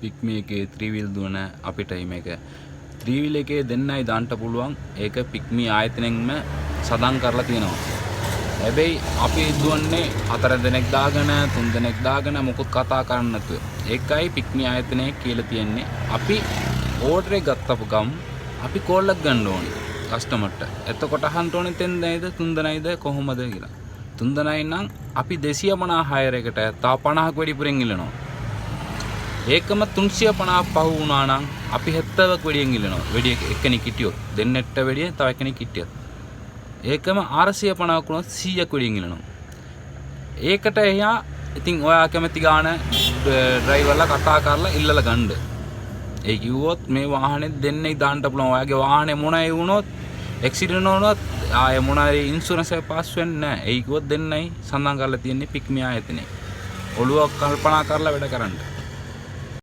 පික්මි එකේ ත්‍රිවිල් දුවන අපිට මේක ත්‍රිවිල් එකේ දෙන්නයි දාන්න පුළුවන්. ඒක පික්මි ආයතනෙන්ම සදන් කරලා තියෙනවා. හැබැයි අපි දුවන්නේ 4 දෙනෙක් දාගෙන 3 දෙනෙක් දාගෙන මොකුත් කතා කරන්න නැතුව. ඒකයි පික්මි ආයතනයේ කියලා තියෙන්නේ. අපි ඕඩර් එක ගත්තපු ගම් අපි කෝල් එකක් ගන්න ඕනේ කස්ටමර්ට. එතකොට අහන්න ඕනේ 3 දෙනෙයිද 3 දෙනෙයිද කොහොමද කියලා. 3 දෙනයි නම් අපි 250 හයර් එකට තව 50ක් වැඩිපුරෙන් ඉල්ලනවා. ඒකම 350 පහ වුණා නම් අපි 70ක් වැඩියෙන් ඉල්ලනවා. වැඩි එකෙනෙක් හිටියොත් දෙන්නෙක්ට වැඩිය තව එකෙනෙක් හිටියොත්. ඒකම 450ක් වුණොත් 100ක් වැඩියෙන් ඉල්ලනවා. ඒකට එයා ඉතින් ඔයා කැමති ගාන ඩ්‍රයිවර්ලා කතා කරලා ඉල්ලලා ගන්න. ඒ කිව්වොත් මේ වාහනේ දෙන්නේ දාන්න පුළුවන්. ඔයාගේ වාහනේ මොනයි වුණොත් ඇක්සිඩන්ට් වුණොත් ආයේ මොනයි ඉන්ෂුරන්ස් එක පාස් වෙන්නේ නැහැ. ඒ කිව්වොත් දෙන්නයි සඳහන් කරලා තියෙන්නේ පික්මි ආයතනේ. ඔළුවක් කල්පනා කරලා වැඩ කරන්න.